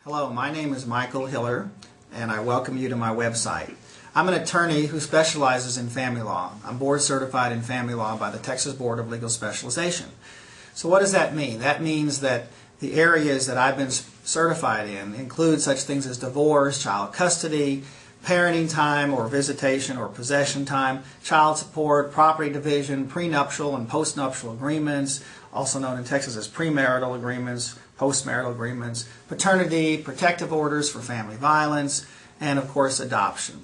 Hello, my name is Michael Hiller, and I welcome you to my website. I'm an attorney who specializes in family law. I'm board certified in family law by the Texas Board of Legal Specialization. So what does that mean? That means that the areas that I've been certified in include such things as divorce, child custody, parenting time or visitation or possession time, child support, property division, prenuptial and postnuptial agreements, also known in Texas as premarital agreements, postmarital agreements, paternity, protective orders for family violence, and of course adoption.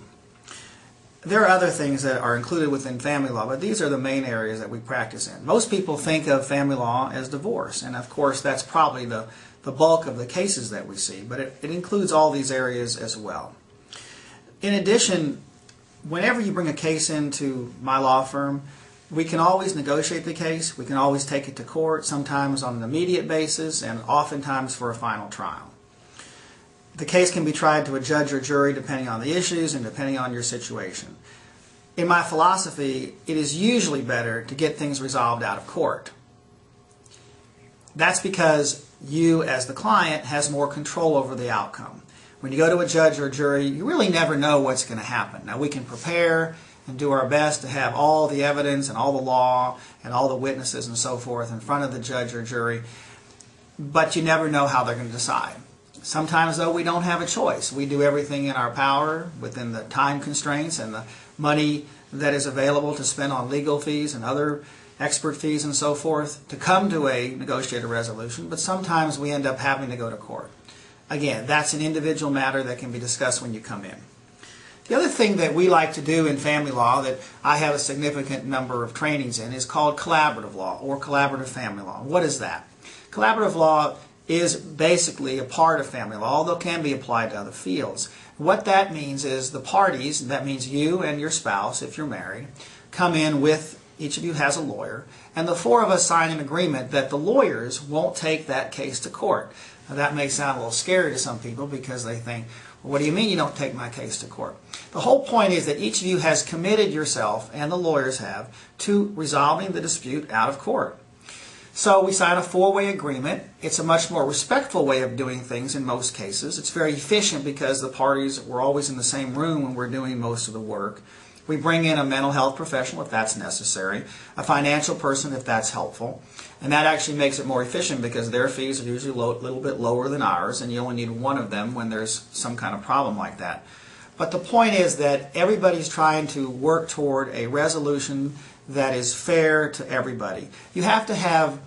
There are other things that are included within family law, but these are the main areas that we practice in. Most people think of family law as divorce, and of course that's probably the bulk of the cases that we see, but it includes all these areas as well. In addition, whenever you bring a case into my law firm, we can always negotiate the case. We can always take it to court, sometimes on an immediate basis and oftentimes for a final trial. The case can be tried to a judge or jury depending on the issues and depending on your situation. In my philosophy, it is usually better to get things resolved out of court. That's because you, as the client, has more control over the outcome. When you go to a judge or a jury, you really never know what's going to happen. Now, we can prepare and do our best to have all the evidence and all the law and all the witnesses and so forth in front of the judge or jury, but you never know how they're going to decide. Sometimes, though, we don't have a choice. We do everything in our power within the time constraints and the money that is available to spend on legal fees and other expert fees and so forth to come to a negotiated resolution, but sometimes we end up having to go to court. Again, that's an individual matter that can be discussed when you come in. The other thing that we like to do in family law that I have a significant number of trainings in is called collaborative law or collaborative family law. What is that? Collaborative law is basically a part of family law, although it can be applied to other fields. What that means is the parties, that means you and your spouse, if you're married, come in with, each of you has a lawyer, and the four of us sign an agreement that the lawyers won't take that case to court. Now, that may sound a little scary to some people because they think, well, what do you mean you don't take my case to court? The whole point is that each of you has committed yourself, and the lawyers have, to resolving the dispute out of court. So we sign a four-way agreement. It's a much more respectful way of doing things in most cases. It's very efficient because the parties were always in the same room when we're doing most of the work. We bring in a mental health professional if that's necessary, a financial person if that's helpful, and that actually makes it more efficient because their fees are usually a little bit lower than ours, and you only need one of them when there's some kind of problem like that. But the point is that everybody's trying to work toward a resolution that is fair to everybody. You have to have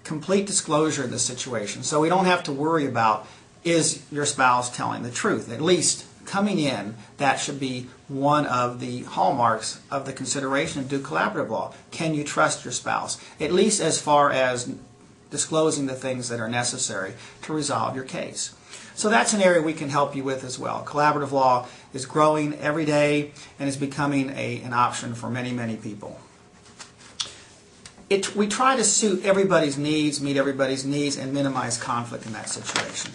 complete disclosure in this situation, so we don't have to worry about, is your spouse telling the truth? At least coming in, that should be one of the hallmarks of the consideration of do collaborative law. Can you trust your spouse? At least as far as disclosing the things that are necessary to resolve your case. So that's an area we can help you with as well. Collaborative law is growing every day and is becoming an option for many, many people. We try to suit everybody's needs, meet everybody's needs, and minimize conflict in that situation.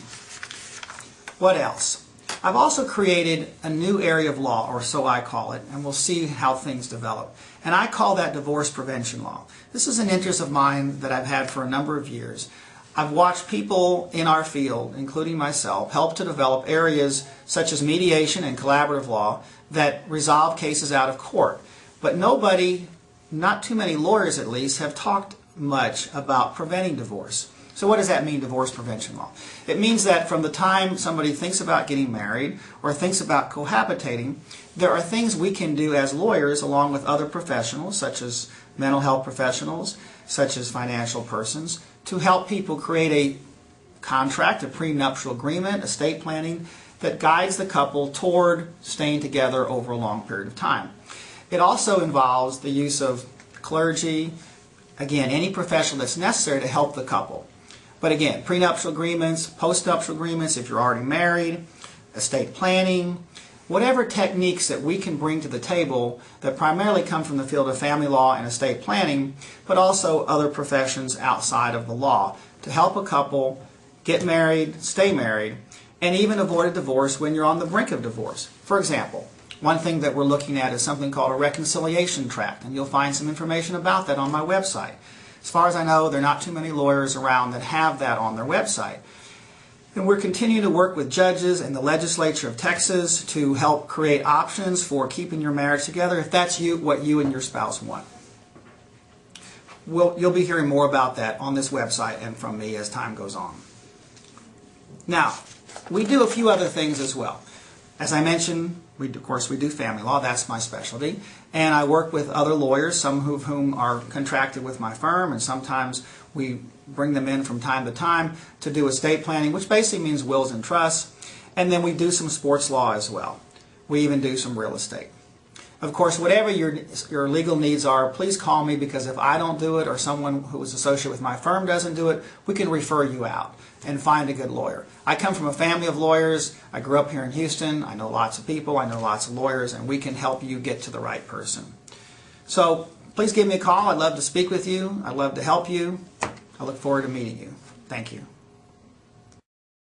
What else? I've also created a new area of law, or so I call it, and we'll see how things develop. And I call that divorce prevention law. This is an interest of mine that I've had for a number of years. I've watched people in our field, including myself, help to develop areas such as mediation and collaborative law that resolve cases out of court. But nobody, not too many lawyers at least, have talked much about preventing divorce. So what does that mean, divorce prevention law? It means that from the time somebody thinks about getting married or thinks about cohabitating, there are things we can do as lawyers along with other professionals, such as mental health professionals, such as financial persons, to help people create a contract, a prenuptial agreement, estate planning that guides the couple toward staying together over a long period of time. It also involves the use of clergy, again, any professional that's necessary to help the couple. But again, prenuptial agreements, postnuptial agreements if you're already married, estate planning, whatever techniques that we can bring to the table that primarily come from the field of family law and estate planning, but also other professions outside of the law to help a couple get married, stay married, and even avoid a divorce when you're on the brink of divorce. For example, one thing that we're looking at is something called a reconciliation tract, and you'll find some information about that on my website. As far as I know, there are not too many lawyers around that have that on their website. And we're continuing to work with judges and the legislature of Texas to help create options for keeping your marriage together if that's what you and your spouse want. You'll be hearing more about that on this website and from me as time goes on. Now, we do a few other things as well. As I mentioned, of course, we do family law. That's my specialty. And I work with other lawyers, some of whom are contracted with my firm, and sometimes we bring them in from time to time to do estate planning, which basically means wills and trusts. And then we do some sports law as well. We even do some real estate. Of course, whatever your legal needs are, please call me, because if I don't do it or someone who is associated with my firm doesn't do it, we can refer you out and find a good lawyer. I come from a family of lawyers. I grew up here in Houston. I know lots of people. I know lots of lawyers, and we can help you get to the right person. So please give me a call. I'd love to speak with you. I'd love to help you. I look forward to meeting you. Thank you.